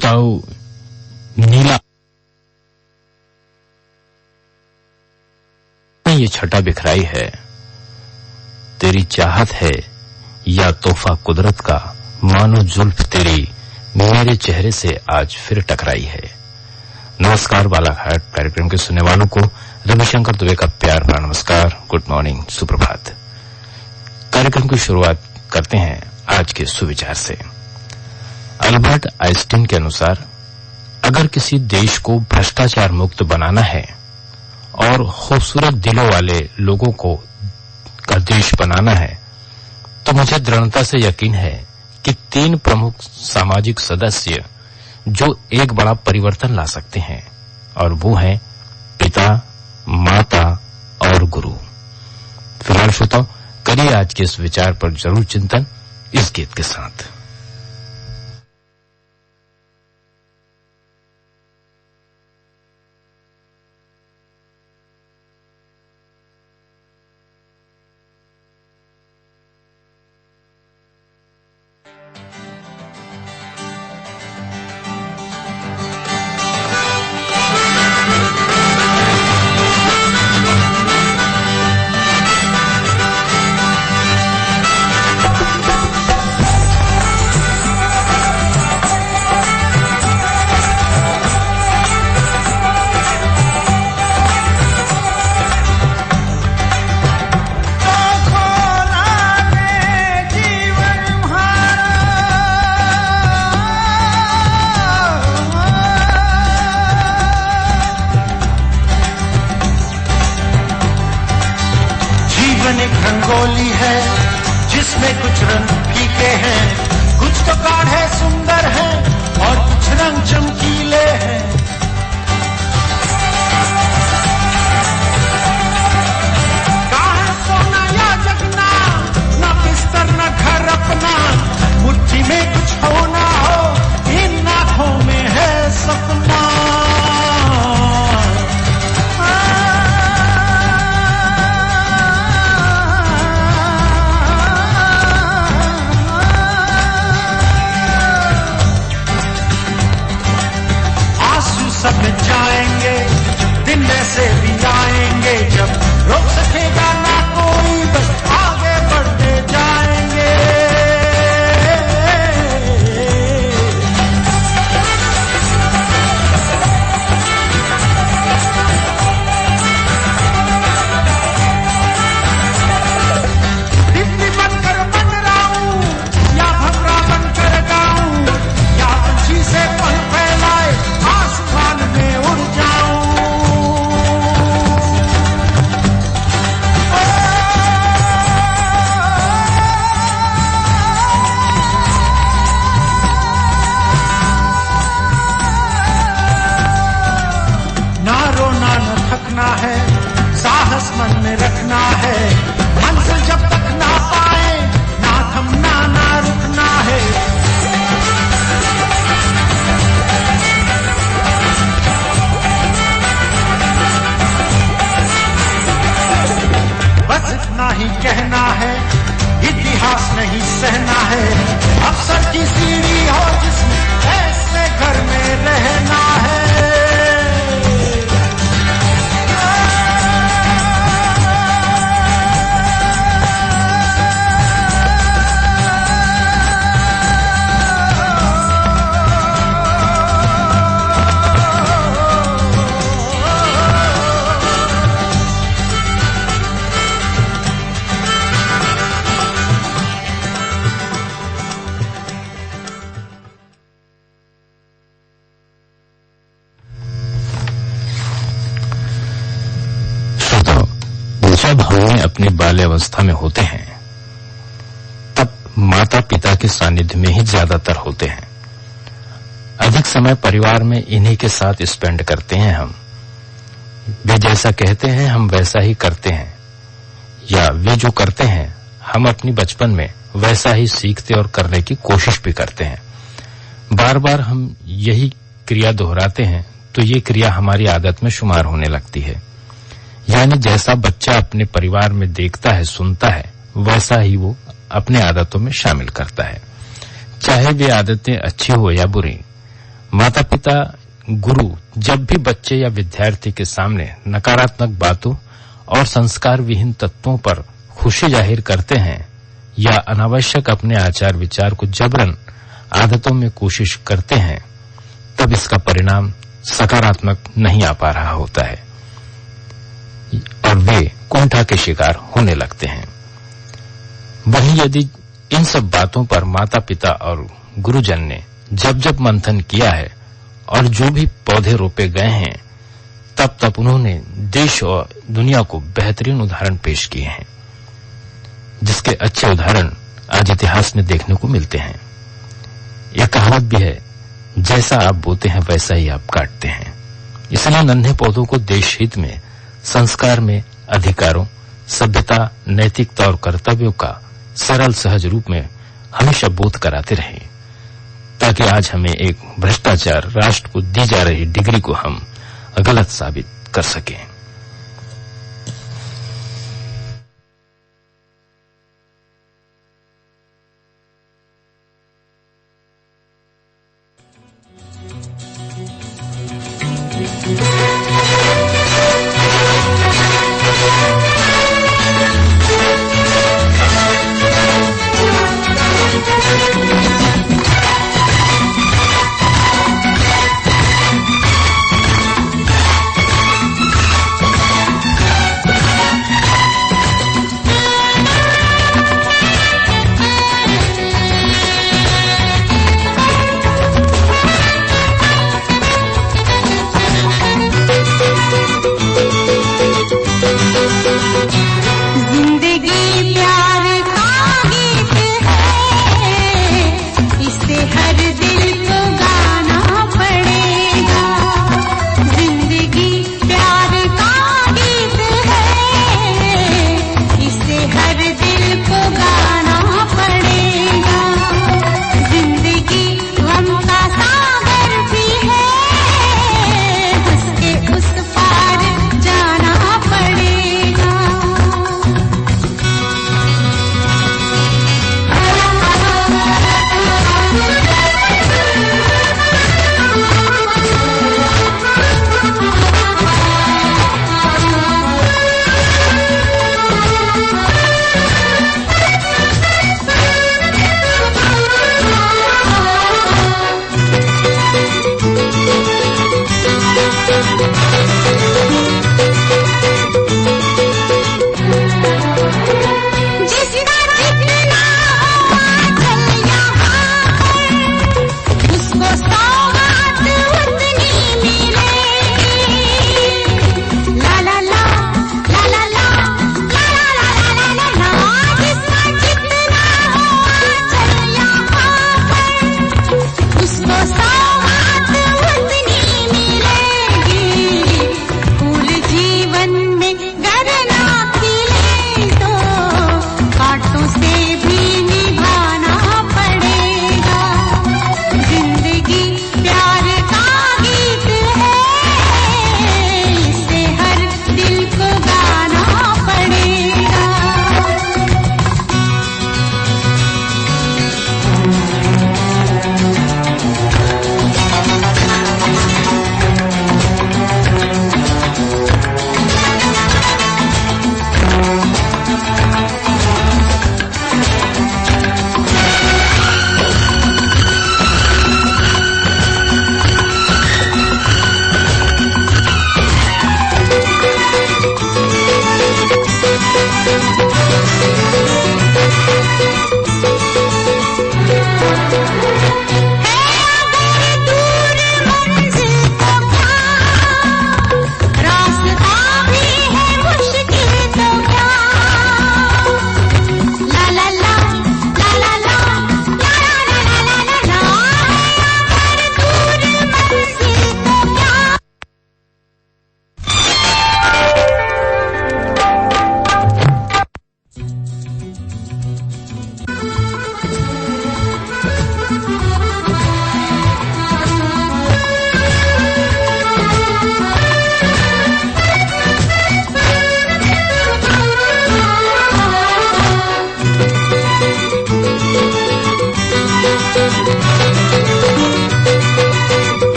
श्रोताओं, नीला ये छटा बिखराई है, तेरी चाहत है या तोहफा कुदरत का, मानो जुल्फ तेरी मेरे चेहरे से आज फिर टकराई है। नमस्कार बालाघाट कार्यक्रम के सुनने वालों को रविशंकर दुबे का प्यार भरा नमस्कार, गुड मॉर्निंग, सुप्रभात। कार्यक्रम की शुरुआत करते हैं आज के सुविचार से। अल्बर्ट आइंस्टीन के अनुसार अगर किसी देश को भ्रष्टाचार मुक्त बनाना है और खूबसूरत दिलों वाले लोगों को का देश बनाना है तो मुझे दृढ़ता से यकीन है कि 3 प्रमुख सामाजिक सदस्य जो एक बड़ा परिवर्तन ला सकते हैं और वो हैं पिता, माता और गुरु। फिलहाल श्रोताओं, करिए आज के इस विचार पर जरूर चिंतन इस गीत के साथ। रंगोली है जिसमें कुछ रंग फीके हैं, कुछ तो गाढ़े सुंदर हैं और कुछ रंग चमकीले हैं। कहाँ सोना या जगना, न बिस्तर न घर अपना, मुट्ठी में कुछ होना हो, इन आंखों में है सपना। सब मिट जाएंगे, दिन ऐसे भी आएंगे जब रोक सकेगा ना कोई, बस आगे बढ़ते जाएंगे। दिव्य बनकर बन रहा हूं या भंवरा बनकर गाऊं, या पंछी से पंख फैलाए आसमान में उड़ जाऊं। ना रोना न थकना है, साहस मन में रखना है, मंजिल जब तक ना पाए ना थमना ना रुकना है। बस इतना ही कहना है, इतिहास नहीं सहना है, अफसर की सीढ़ी हो जिसमें ऐसे घर में रहना है। जब हम अपनी बाल्यावस्था में होते हैं तब माता पिता के सानिध्य में ही ज्यादातर होते हैं। अधिक समय परिवार में इन्हीं के साथ स्पेंड करते हैं हम। वे जैसा कहते हैं हम वैसा ही करते हैं, या वे जो करते हैं हम अपनी बचपन में वैसा ही सीखते और करने की कोशिश भी करते हैं। बार बार हम यही क्रिया दोहराते हैं तो ये क्रिया हमारी आदत में शुमार होने लगती है। यानी जैसा बच्चा अपने परिवार में देखता है, सुनता है, वैसा ही वो अपने आदतों में शामिल करता है, चाहे वे आदतें अच्छी हो या बुरी। माता पिता गुरु जब भी बच्चे या विद्यार्थी के सामने नकारात्मक बातों और संस्कार विहीन तत्वों पर खुशी जाहिर करते हैं या अनावश्यक अपने आचार विचार को जबरन आदतों में कोशिश करते हैं, तब इसका परिणाम सकारात्मक नहीं आ पा रहा होता है और वे कुंठा के शिकार होने लगते हैं। वहीं यदि इन सब बातों पर माता पिता और गुरुजन ने जब जब मंथन किया है और जो भी पौधे रोपे गए हैं, तब तब उन्होंने देश और दुनिया को बेहतरीन उदाहरण पेश किए हैं, जिसके अच्छे उदाहरण आज इतिहास में देखने को मिलते हैं। यह कहावत भी है, जैसा आप बोते हैं वैसा ही आप काटते हैं। इसलिए नन्हे पौधों को देश हित में, संस्कार में, अधिकारों, सभ्यता, नैतिकता और कर्तव्यों का सरल सहज रूप में हमेशा बोध कराते रहें, ताकि आज हमें एक भ्रष्टाचार राष्ट्र को दी जा रही डिग्री को हम गलत साबित कर सकें।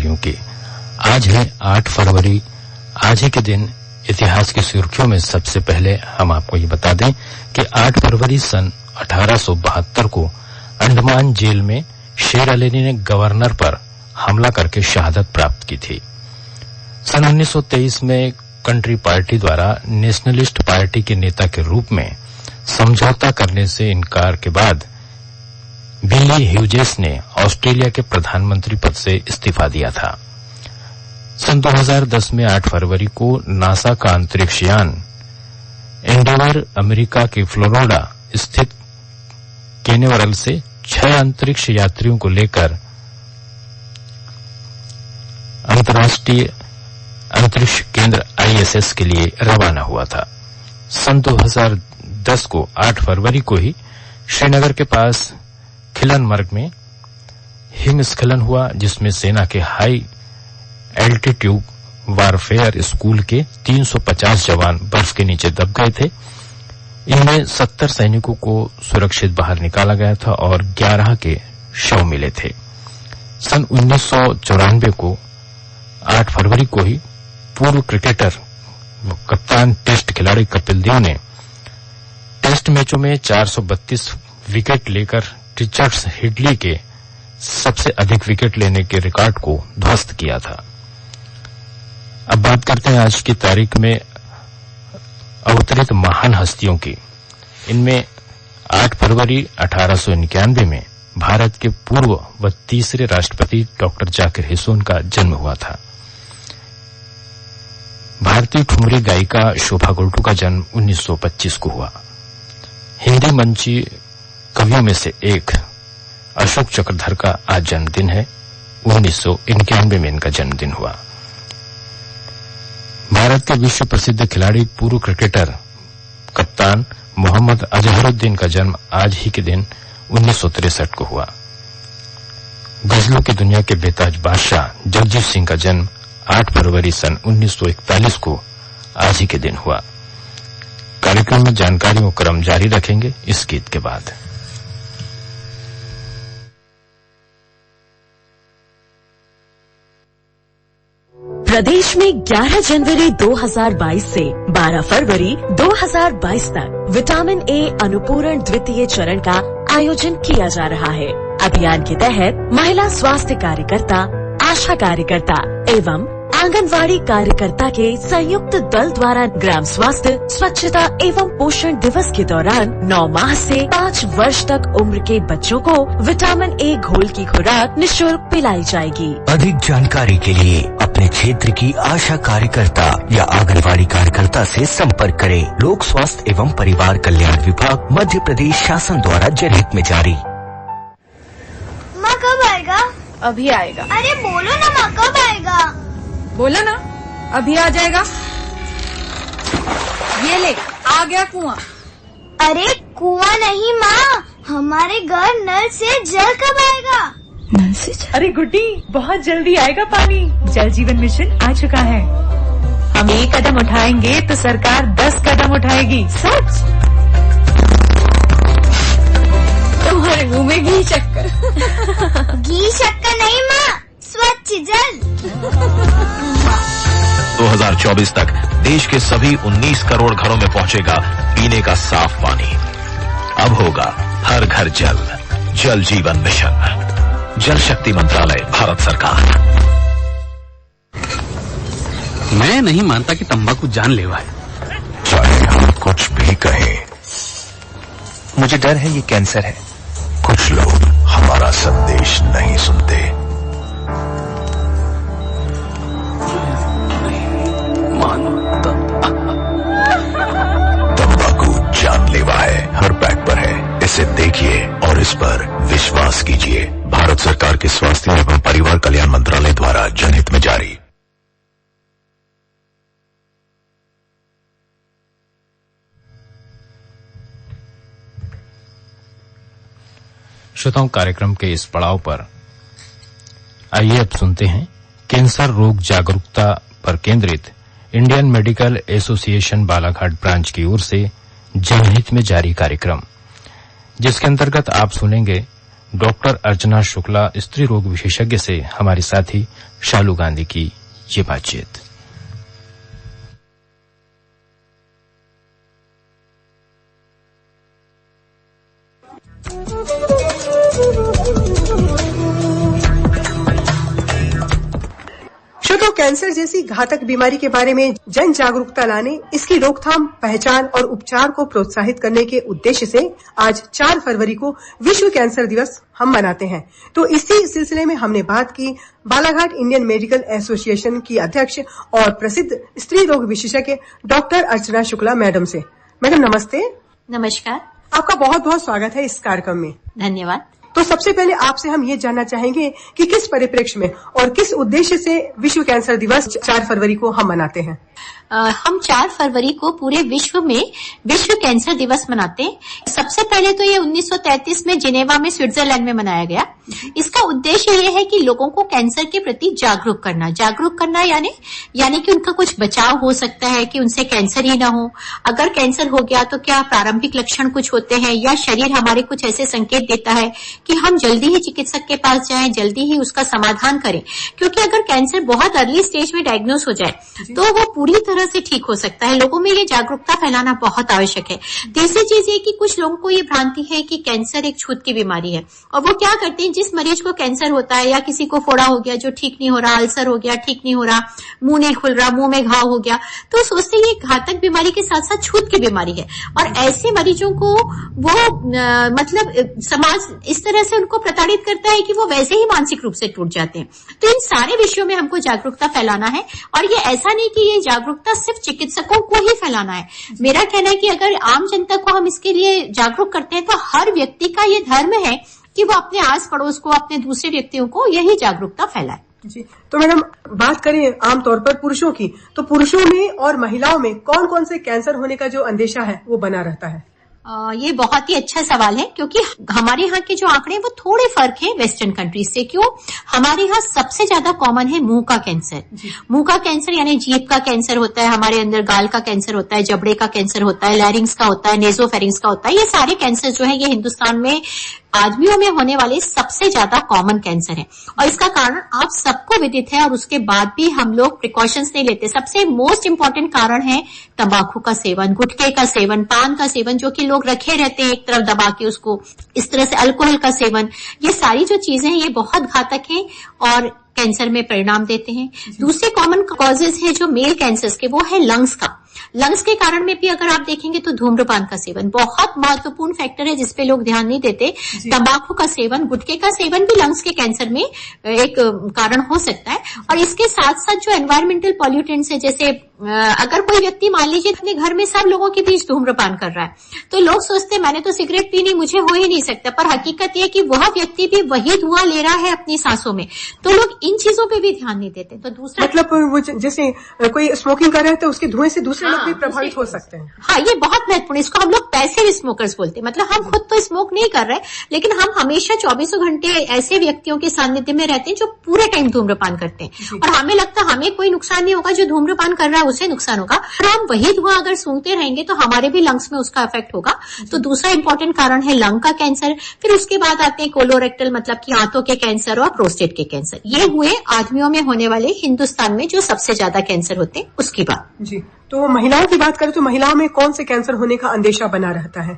जानकारियों की। आज है 8 फरवरी। आज ही के दिन इतिहास की सुर्खियों में सबसे पहले हम आपको ये बता दें कि 8 फरवरी सन 1872 को अंडमान जेल में शेर अली ने गवर्नर पर हमला करके शहादत प्राप्त की थी। सन 1923 में कंट्री पार्टी द्वारा नेशनलिस्ट पार्टी के नेता के रूप में समझौता करने से इनकार के बाद बिली ह्यूजेस ने ऑस्ट्रेलिया के प्रधानमंत्री पद से इस्तीफा दिया था। सन 2010 में 8 फरवरी को नासा का अंतरिक्ष यान एंडेवर अमेरिका के फ्लोरिडा स्थित कैनेवरल से 6 अंतरिक्ष यात्रियों को लेकर अंतर्राष्ट्रीय अंतरिक्ष केंद्र ISS के लिए रवाना हुआ था। सन 2010 को 8 फरवरी को ही श्रीनगर के पास खिलनमर्ग में हिमस्खलन हुआ, जिसमें सेना के हाई एल्टीट्यूड वारफेयर स्कूल के 350 जवान बर्फ के नीचे दब गए थे। इनमें 70 सैनिकों को सुरक्षित बाहर निकाला गया था और 11 के शव मिले थे। सन 1994 को 8 फरवरी को ही पूर्व क्रिकेटर कप्तान टेस्ट खिलाड़ी कपिल देव ने टेस्ट मैचों में 432 विकेट लेकर रिचर्ड्स हिडली के सबसे अधिक विकेट लेने के रिकॉर्ड को ध्वस्त किया था। अब बात करते हैं आज की तारीख में अवतरित महान हस्तियों की। इनमें 8 फरवरी 1891 में भारत के पूर्व व तीसरे राष्ट्रपति डॉक्टर जाकिर हुसैन का जन्म हुआ था। भारतीय ठुमरी गायिका शोभा गुल्टू का जन्म 1925 को हुआ। हिंदी मंची कवियों में से एक अशोक चक्रधर का आज जन्मदिन है। 1991 में इनका जन्मदिन हुआ। भारत के विश्व प्रसिद्ध खिलाड़ी पूर्व क्रिकेटर कप्तान मोहम्मद अजहरुद्दीन का जन्म आज ही के दिन 1963 को हुआ। गजलों की दुनिया के बेताज बादशाह जगजीत सिंह का जन्म 8 फरवरी सन 1941 को आज ही के दिन हुआ। कार्यक्रम में जानकारियों का क्रम जारी रखेंगे इस गीत के बाद। प्रदेश में 11 जनवरी 2022 से 12 फरवरी 2022 तक विटामिन ए अनुपूरण द्वितीय चरण का आयोजन किया जा रहा है। अभियान के तहत महिला स्वास्थ्य कार्यकर्ता, आशा कार्यकर्ता एवं आंगनवाड़ी कार्यकर्ता के संयुक्त दल द्वारा ग्राम स्वास्थ्य, स्वच्छता एवं पोषण दिवस के दौरान 9 माह से 5 वर्ष तक उम्र के बच्चों को विटामिन ए घोल की खुराक निःशुल्क पिलाई जाएगी। अधिक जानकारी के लिए अपने क्षेत्र की आशा कार्यकर्ता या आंगनवाड़ी कार्यकर्ता से संपर्क करें। लोक स्वास्थ्य एवं परिवार कल्याण विभाग मध्य प्रदेश शासन द्वारा जनहित में जारी। माँ कब आएगा? अभी आएगा। अरे बोलो ना माँ कब आएगा? बोला ना अभी आ जाएगा। ये ले आ गया कुआं। अरे कुआं नहीं माँ, हमारे घर नल से जल कब आएगा? नल से जल? अरे गुड्डी बहुत जल्दी आएगा पानी। जल जीवन मिशन आ चुका है। हम 1 कदम उठाएंगे तो सरकार 10 कदम उठाएगी। सच? तुम्हारे मुंह में घी शक्कर। घी शक्कर नहीं माँ, स्वच्छ जल। 2024 तक देश के सभी 19 करोड़ घरों में पहुंचेगा पीने का साफ पानी। अब होगा हर घर जल। जल जीवन मिशन, जल शक्ति मंत्रालय, भारत सरकार। मैं नहीं मानता कि तंबाकू जानलेवा है। चाहे हम कुछ भी कहें, मुझे डर है ये कैंसर है। कुछ लोग हमारा संदेश नहीं सुनते। तंबाकू जानलेवा है, हर पैक पर है। इसे देखिए और इस पर विश्वास कीजिए। भारत सरकार के स्वास्थ्य एवं परिवार कल्याण मंत्रालय द्वारा जनहित में जारी। श्रोताओं, कार्यक्रम के इस पड़ाव पर आइए अब सुनते हैं कैंसर रोग जागरूकता पर केंद्रित Indian medical association Balaghat branch की ओर से जनहित में जारी कार्यक्रम, जिसके अंतर्गत आप सुनेंगे डॉक्टर अर्चना शुक्ला स्त्री रोग विशेषज्ञ से हमारी साथी शालू गांधी की ये बातचीत। कैंसर जैसी घातक बीमारी के बारे में जन जागरूकता लाने, इसकी रोकथाम, पहचान और उपचार को प्रोत्साहित करने के उद्देश्य से आज 4 फरवरी को विश्व कैंसर दिवस हम मनाते हैं। तो इसी सिलसिले में हमने बात की बालाघाट इंडियन मेडिकल एसोसिएशन की अध्यक्ष और प्रसिद्ध स्त्री रोग विशेषज्ञ डॉक्टर अर्चना शुक्ला मैडम से। मैडम नमस्ते। नमस्कार। आपका बहुत बहुत स्वागत है इस कार्यक्रम में। धन्यवाद। तो सबसे पहले आपसे हम ये जानना चाहेंगे कि किस परिप्रेक्ष्य में और किस उद्देश्य से विश्व कैंसर दिवस 4 फरवरी को हम मनाते हैं। हम 4 फरवरी को पूरे विश्व में विश्व कैंसर दिवस मनाते हैं। सबसे पहले तो ये 1933 में जिनेवा में स्विट्जरलैंड में मनाया गया। इसका उद्देश्य ये है कि लोगों को कैंसर के प्रति जागरूक करना यानी कि उनका कुछ बचाव हो सकता है, कि उनसे कैंसर ही ना हो। अगर कैंसर हो गया तो क्या प्रारंभिक लक्षण कुछ होते हैं या शरीर हमारे कुछ ऐसे संकेत देता है कि हम जल्दी ही चिकित्सक के पास जाएं, जल्दी ही उसका समाधान करें। क्योंकि अगर कैंसर बहुत अर्ली स्टेज में डायग्नोस हो जाए तो वो पूरी तरह से ठीक हो सकता है। लोगों में ये जागरूकता फैलाना बहुत आवश्यक है। तीसरी चीज ये कि कुछ लोगों को ये भ्रांति है कि कैंसर एक छूत की बीमारी है, और वो क्या करते हैं, जिस मरीज को कैंसर होता है या किसी को फोड़ा हो गया जो ठीक नहीं हो रहा, अल्सर हो गया ठीक नहीं हो रहा, मुंह नहीं खुल रहा, मुंह में घाव हो गया, तो सोचते ये घातक बीमारी के साथ साथ छूत की बीमारी है। और ऐसे मरीजों को वो मतलब समाज इस तरह से उनको प्रताड़ित करता है कि वो वैसे ही मानसिक रूप से टूट जाते हैं। तो इन सारे विषयों में हमको जागरूकता फैलाना है, और ये ऐसा नहीं कि ये जागरूकता सिर्फ चिकित्सकों को ही फैलाना है। मेरा कहना है कि अगर आम जनता को हम इसके लिए जागरूक करते हैं तो हर व्यक्ति का ये धर्म है कि वो अपने आस पड़ोस को, अपने दूसरे व्यक्तियों को यही जागरूकता फैलाए। जी, तो मैडम बात करें आमतौर पर पुरुषों की, तो पुरुषों में और महिलाओं में कौन कौन से कैंसर होने का जो अंदेशा है वो बना रहता है? ये बहुत ही अच्छा सवाल है, क्योंकि हमारे यहाँ के जो आंकड़े वो थोड़े फर्क है वेस्टर्न कंट्रीज से। क्यों? हमारे यहाँ सबसे ज्यादा कॉमन है मुंह का कैंसर। मुंह का कैंसर यानी जीभ का कैंसर होता है, हमारे अंदर गाल का कैंसर होता है, जबड़े का कैंसर होता है, लैरिंग्स का होता है, नेजोफेरिंग्स का होता है। ये सारे कैंसर जो है ये हिंदुस्तान में आदमियों में होने वाले सबसे ज्यादा कॉमन कैंसर है, और इसका कारण आप सबको विदित है, और उसके बाद भी हम लोग प्रिकॉशंस नहीं लेते। सबसे मोस्ट इम्पोर्टेंट कारण है तंबाकू का सेवन, गुटखे का सेवन, पान का सेवन, जो कि लोग रखे रहते हैं एक तरफ दबा के उसको, इस तरह से अल्कोहल का सेवन। ये सारी जो चीजें हैं ये बहुत घातक है और कैंसर में परिणाम देते हैं। दूसरे कॉमन कॉजेज है जो मेल कैंसर्स के, वो है लंग्स का। लंग्स के कारण में भी अगर आप देखेंगे तो धूम्रपान का सेवन बहुत महत्वपूर्ण फैक्टर है, जिसपे लोग ध्यान नहीं देते। तंबाकू का सेवन, गुटखे का सेवन भी लंग्स के कैंसर में एक कारण हो सकता है। और इसके साथ साथ जो एनवायरमेंटल पॉल्यूटेंट्स है, जैसे अगर कोई व्यक्ति मान लीजिए अपने घर में सब लोगों के बीच धूम्रपान कर रहा है, तो लोग सोचते मैंने तो सिगरेट पीनी, मुझे हो ही नहीं सकता, पर हकीकत ये कि वह व्यक्ति भी वही धुआं ले रहा है अपनी सांसों में। तो लोग इन चीजों पे भी ध्यान नहीं देते। तो दूसरा मतलब वो जैसे कोई स्मोकिंग कर रहा है तो उसके धुएं से दूसरे लोग भी प्रभावित हो सकते हैं। हाँ, ये बहुत महत्वपूर्ण। इसको हम लोग पैसिव स्मोकर्स बोलते हैं। मतलब हम खुद तो स्मोक नहीं कर रहे, लेकिन हम हमेशा 24 घंटे ऐसे व्यक्तियों के सानिध्य में रहते हैं जो पूरे टाइम धूम्रपान करते हैं, और हमें लगता है हमें कोई नुकसान नहीं होगा, जो धूम्रपान कर रहा है उसे नुकसान होगा। और हम वही धुआं अगर सूंघते रहेंगे तो हमारे भी लंग्स में उसका इफेक्ट होगा। तो दूसरा इंपॉर्टेंट कारण है लंग का कैंसर। फिर उसके बाद आते हैं कोलोरेक्टल, मतलब कि आंतों के कैंसर और प्रोस्टेट के कैंसर। ये हुए आदमियों में होने वाले हिंदुस्तान में जो सबसे ज्यादा कैंसर होते हैं उसकी बात। जी, तो महिलाओं की बात करें तो महिलाओं में कौन से कैंसर होने का अंदेशा बना रहता है?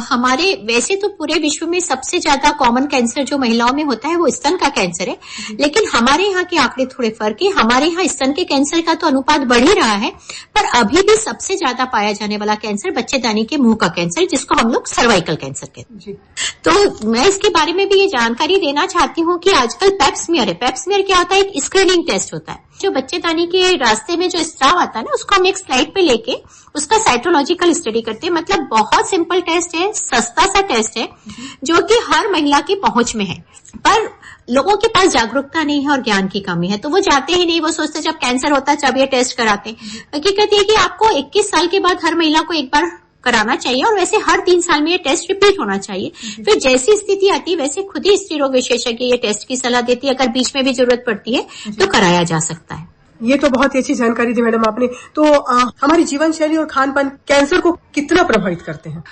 हमारे वैसे तो पूरे विश्व में सबसे ज्यादा कॉमन कैंसर जो महिलाओं में होता है वो स्तन का कैंसर है, लेकिन हमारे यहाँ के आंकड़े थोड़े फर्क है। हमारे यहाँ स्तन के कैंसर का तो अनुपात बढ़ ही रहा है, पर अभी भी सबसे ज्यादा पाया जाने वाला कैंसर बच्चेदानी के मुंह का कैंसर, जिसको हम लोग सर्वाइकल कैंसर कहते हैं। तो मैं इसके बारे में भी ये जानकारी देना चाहती हूँ कि आजकल पेप्समियर है। पेप्समियर क्या होता है? एक स्क्रीनिंग टेस्ट होता है। जो बच्चेदानी के रास्ते में जो स्त्राव आता है ना, उसको हम एक स्लाइड पे लेके उसका साइटोलॉजिकल स्टडी करते हैं। मतलब बहुत सिंपल टेस्ट है, सस्ता सा टेस्ट है, जो कि हर महिला की पहुंच में है, पर लोगों के पास जागरूकता नहीं है और ज्ञान की कमी है, तो वो जाते ही नहीं। वो सोचते जब कैंसर होता है जब ये टेस्ट कराते हैं। हकीकत ये कि आपको 21 साल के बाद हर महिला को एक बार कराना चाहिए, और वैसे हर 3 साल में ये टेस्ट रिपीट होना चाहिए। फिर जैसी स्थिति आती है वैसे खुद ही स्त्री रोग विशेषज्ञ ये टेस्ट की सलाह देती है। अगर बीच में भी जरूरत पड़ती है तो कराया जा सकता है। ये तो बहुत ही अच्छी जानकारी दी मैडम आपने। तो हमारी जीवन शैली और खान पान कैंसर को कितना प्रभावित करते हैं?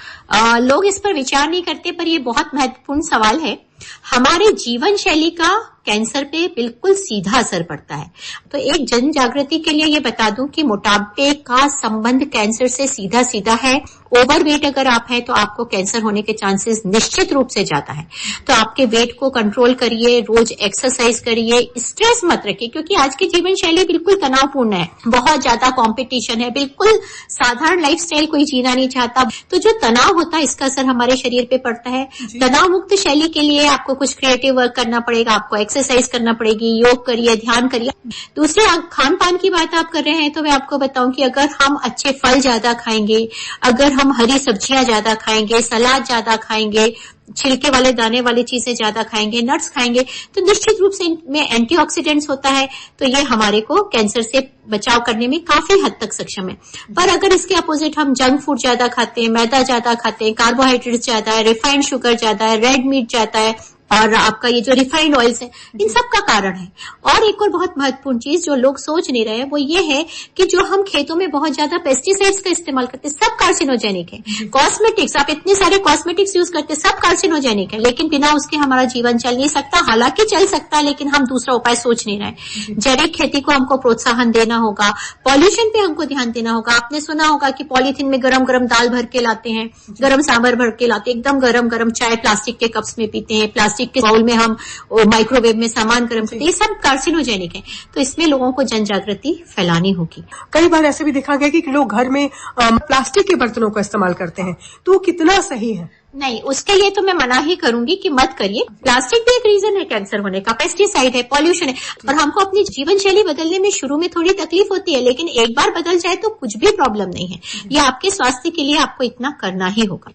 लोग इस पर विचार नहीं करते, पर ये बहुत महत्वपूर्ण सवाल है। हमारे जीवन शैली का कैंसर पे बिल्कुल सीधा असर पड़ता है। तो एक जन जागृति के लिए ये बता दूं कि मोटापे का संबंध कैंसर से सीधा सीधा है। ओवरवेट अगर आप हैं तो आपको कैंसर होने के चांसेस निश्चित रूप से ज्यादा है। तो आपके वेट को कंट्रोल करिए, रोज एक्सरसाइज करिए, स्ट्रेस मत रखिए, क्योंकि आज की जीवन शैली बिल्कुल तनावपूर्ण है, बहुत ज्यादा कंपटीशन है, बिल्कुल साधारण लाइफस्टाइल कोई जीना नहीं चाहता। तो जो तनाव होता है इसका असर हमारे शरीर पे पड़ता है। तनाव मुक्त शैली के लिए आपको कुछ क्रिएटिव वर्क करना पड़ेगा, आपको एक्सरसाइज करना पड़ेगी, योग करिए, ध्यान करिए। दूसरे खान पान की बात आप कर रहे हैं तो मैं आपको बताऊं कि अगर हम अच्छे फल ज्यादा खाएंगे, अगर हम हरी सब्जियां ज्यादा खाएंगे, सलाद ज्यादा खाएंगे, छिलके वाले दाने वाली चीजें ज्यादा खाएंगे, नट्स खाएंगे, तो निश्चित रूप से इनमें एंटीऑक्सीडेंट्स होता है, तो ये हमारे को कैंसर से बचाव करने में काफी हद तक सक्षम है। पर अगर इसके अपोजिट हम जंक फूड ज्यादा खाते हैं, मैदा ज्यादा खाते हैं, कार्बोहाइड्रेट्स ज्यादा है, रिफाइंड शुगर ज्यादा है, रेड मीट ज्यादा है, और आपका ये जो रिफाइंड ऑयल्स है, इन सब का कारण है। और एक और बहुत महत्वपूर्ण चीज जो लोग सोच नहीं रहे हैं वो ये है कि जो हम खेतों में बहुत ज्यादा पेस्टिसाइड्स का इस्तेमाल करते हैं, सब कार्सिनोजेनिक है। कॉस्मेटिक्स, आप इतने सारे कॉस्मेटिक्स यूज करते हैं, सब कार्सिनोजेनिक है, लेकिन बिना उसके हमारा जीवन चल नहीं सकता। हालांकि चल सकता है, लेकिन हम दूसरा उपाय सोच नहीं रहे। जैविक खेती को हमको प्रोत्साहन देना होगा, पॉल्यूशन पे हमको ध्यान देना होगा। आपने सुना होगा कि पॉलीथीन में गरम गरम दाल भर के लाते हैं, गरम सांभर भर के लाते हैं, एकदम गरम गरम चाय प्लास्टिक के कप्स में पीते हैं, प्लास्टिक के बाउल में हम माइक्रोवेव में सामान गर्म करते हैं, ये सब कार्सिनोजेनिक है। तो इसमें लोगों को जन जागृति फैलानी होगी। कई बार ऐसे भी देखा गया कि लोग घर में प्लास्टिक के बर्तनों का इस्तेमाल करते हैं, तो वो कितना सही है? नहीं, उसके लिए तो मैं मना ही करूंगी कि मत करिए। प्लास्टिक भी एक रीजन है कैंसर होने का, पेस्टिसाइड है, पॉल्यूशन है, और हमको अपनी जीवन शैली बदलने में शुरू में थोड़ी तकलीफ होती है, लेकिन एक बार बदल जाए तो कुछ भी प्रॉब्लम नहीं है। ये आपके स्वास्थ्य के लिए आपको इतना करना ही होगा।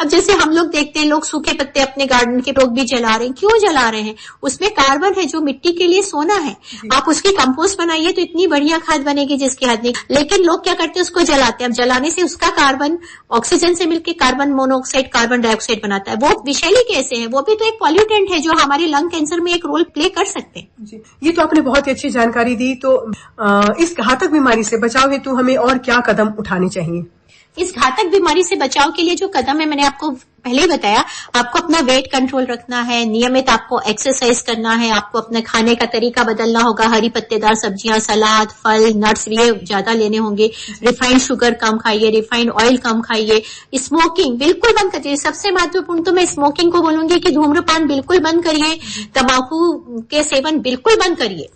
अब जैसे हम लोग देखते हैं, लोग सूखे पत्ते अपने गार्डन के लोग भी जला रहे हैं। क्यों जला रहे हैं? उसमें कार्बन है जो मिट्टी के लिए सोना है। आप उसकी कंपोस्ट बनाइए तो इतनी बढ़िया खाद बनेगी जिसकी हद नहीं। लेकिन लोग क्या करते हैं, उसको जलाते हैं। अब जलाने से उसका कार्बन ऑक्सीजन से मिलकर कार्बन मोनोऑक्साइड, कार्बन डाइऑक्साइड बनाता है। वो विषैली कैसे है? वो भी तो एक पॉल्यूटेंट है जो हमारे लंग कैंसर में एक रोल प्ले कर सकते हैं। ये तो आपने बहुत ही अच्छी जानकारी दी। तो इस घातक बीमारी से बचाव हेतु हमें और क्या कदम उठाने चाहिए? इस घातक बीमारी से बचाव के लिए जो कदम है मैंने आपको पहले ही बताया। आपको अपना वेट कंट्रोल रखना है, नियमित आपको एक्सरसाइज करना है, आपको अपने खाने का तरीका बदलना होगा। हरी पत्तेदार सब्जियां, सलाद, फल, नट्स ये ज्यादा लेने होंगे। रिफाइंड शुगर कम खाइए, रिफाइंड ऑयल कम खाइए। स्मोकिंग बिल्कुल बंद करिए। सबसे महत्वपूर्ण तो मैं स्मोकिंग को बोलूंगी कि धूम्रपान बिल्कुल बंद करिए, तंबाकू के सेवन बिल्कुल बंद करिए,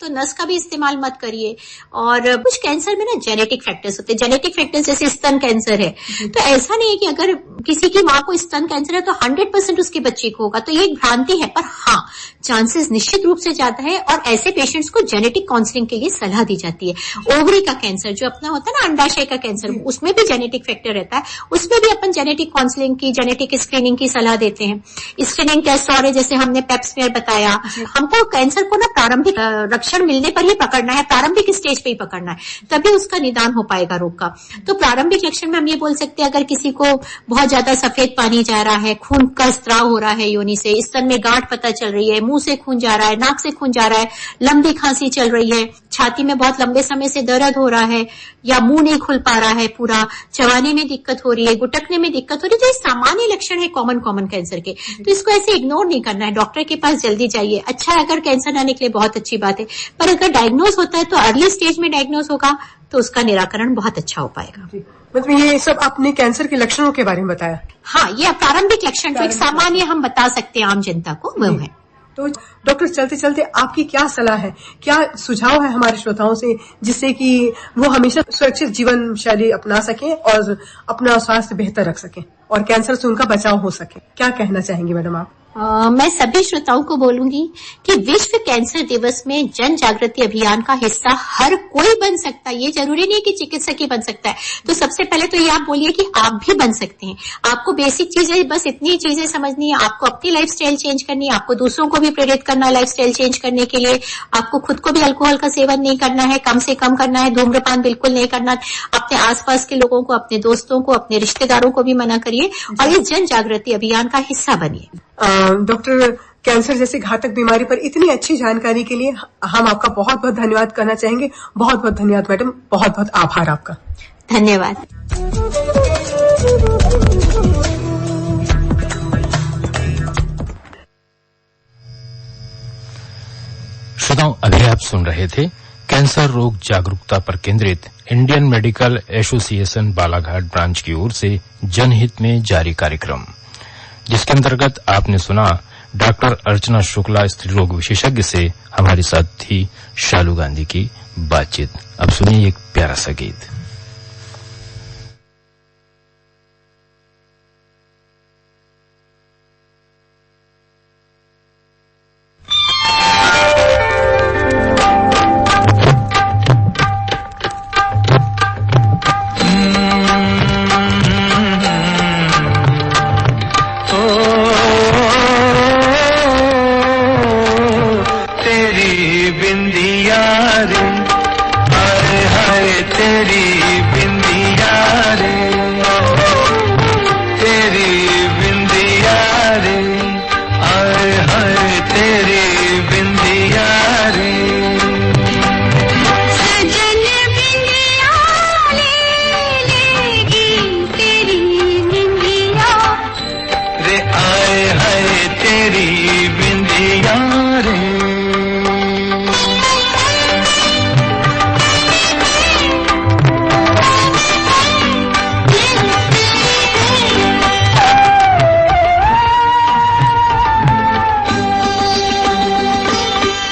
तो नस का भी इस्तेमाल मत करिए। और कुछ कैंसर में ना जेनेटिक फैक्टर्स होते हैं। जेनेटिक फैक्टर्स जैसे स्तन कैंसर है, तो ऐसा नहीं है कि अगर किसी की माँ को स्तन कैंसर है तो 100% उसके बच्चे को होगा, तो ये एक भ्रांति है। पर हाँ, चांसेस निश्चित रूप से ज्यादा है, और ऐसे पेशेंट्स को जेनेटिक काउंसलिंग के लिए सलाह दी जाती है। ओवरी का कैंसर जो अपना होता है ना, अंडाशय का कैंसर, उसमें भी जेनेटिक फैक्टर रहता है, उसमें भी अपन जेनेटिक काउंसलिंग की, जेनेटिक स्क्रीनिंग की सलाह देते हैं। स्क्रीनिंग टेस्ट और जैसे हमने पेप स्मीयर बताया। हमको कैंसर को ना प्रारंभिक लक्षण मिलने पर ही पकड़ना है, प्रारंभिक स्टेज पे ही पकड़ना है, तभी उसका निदान हो पाएगा रोग का। तो प्रारंभिक लक्षण में हम ये बोल सकते हैं, अगर किसी को बहुत ज्यादा सफेद पानी जा रहा है, खून का स्त्राव हो रहा है योनि से, स्तन में गांठ पता चल रही है, मुंह से खून जा रहा है, नाक से खून जा रहा है, लंबी खांसी चल रही है, छाती में बहुत लंबे समय से दर्द हो रहा है, या मुंह नहीं खुल पा रहा है पूरा, चबाने में दिक्कत हो रही है, गुटकने में दिक्कत हो रही है, तो ये सामान्य लक्षण है कॉमन कैंसर के। तो इसको ऐसे इग्नोर नहीं करना है, डॉक्टर के पास जल्दी जाइए। अच्छा है अगर कैंसर ना निकले, बहुत अच्छी बात है, पर अगर डायग्नोज होता है तो अर्ली स्टेज में डायग्नोज होगा तो उसका निराकरण बहुत अच्छा हो पाएगा। मतलब ये सब आपने कैंसर के लक्षणों के बारे में बताया। हाँ, ये प्रारंभिक लक्षण जो एक सामान्य हम बता सकते हैं आम जनता को, वो है। तो डॉक्टर, चलते चलते आपकी क्या सलाह है, क्या सुझाव है हमारे श्रोताओं से, जिससे कि वो हमेशा सुरक्षित जीवन शैली अपना सकें और अपना स्वास्थ्य बेहतर रख सकें और कैंसर से उनका बचाव हो सके? क्या कहना चाहेंगी मैडम आप? मैं सभी श्रोताओं को बोलूंगी कि विश्व कैंसर दिवस में जन जागृति अभियान का हिस्सा हर कोई बन सकता है। ये जरूरी नहीं कि चिकित्सक ही बन सकता है। तो सबसे पहले तो ये आप बोलिए कि आप भी बन सकते हैं। आपको बेसिक चीजें, बस इतनी चीजें समझनी है। आपको अपनी लाइफस्टाइल चेंज करनी है, आपको दूसरों को भी प्रेरित करना है लाइफस्टाइल चेंज करने के लिए। आपको खुद को भी अल्कोहल का सेवन नहीं करना है, कम से कम करना है, धूम्रपान बिल्कुल नहीं करना। अपने आसपास के लोगों को, अपने दोस्तों को, अपने रिश्तेदारों को भी मना करिए और ये जन जागृति अभियान का हिस्सा बनिए। डॉक्टर, कैंसर जैसी घातक बीमारी पर इतनी अच्छी जानकारी के लिए हम आपका बहुत बहुत धन्यवाद करना चाहेंगे। बहुत बहुत धन्यवाद मैडम, बहुत बहुत आभार आपका। धन्यवाद। श्रोताओं, अभी आप सुन रहे थे कैंसर रोग जागरूकता पर केंद्रित Indian medical association Balaghat branch की ओर से जनहित में जारी कार्यक्रम, जिसके अंतर्गत आपने सुना डॉक्टर अर्चना शुक्ला स्त्री रोग विशेषज्ञ से हमारे साथ थी शालू गांधी की बातचीत। अब सुनिए एक प्यारा सा गीत।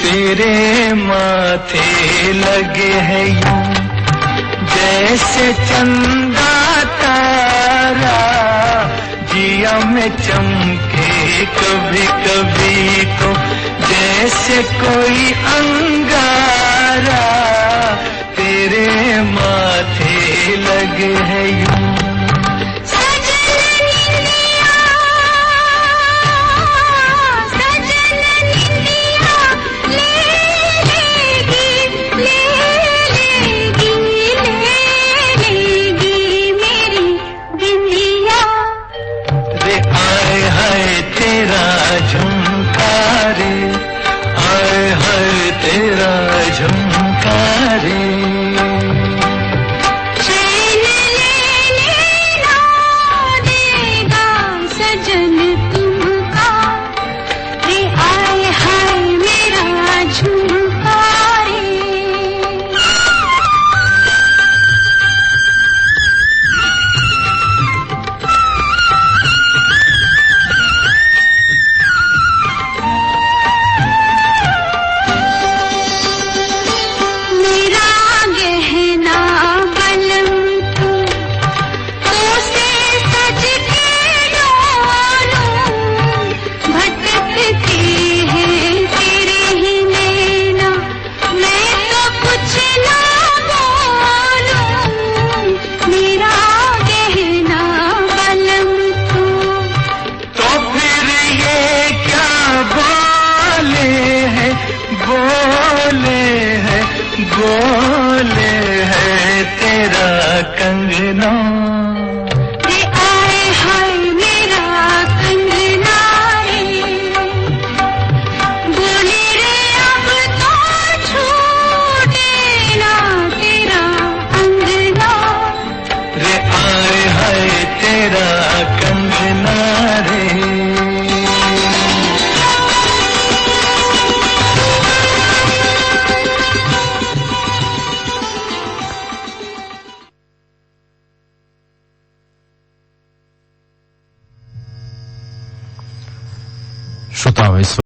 तेरे माथे लगे हैं यूं जैसे चंदा तारा, जिया में चमके कभी कभी तो जैसे कोई अंगारा। तेरे माथे लगे हैं यूं बोले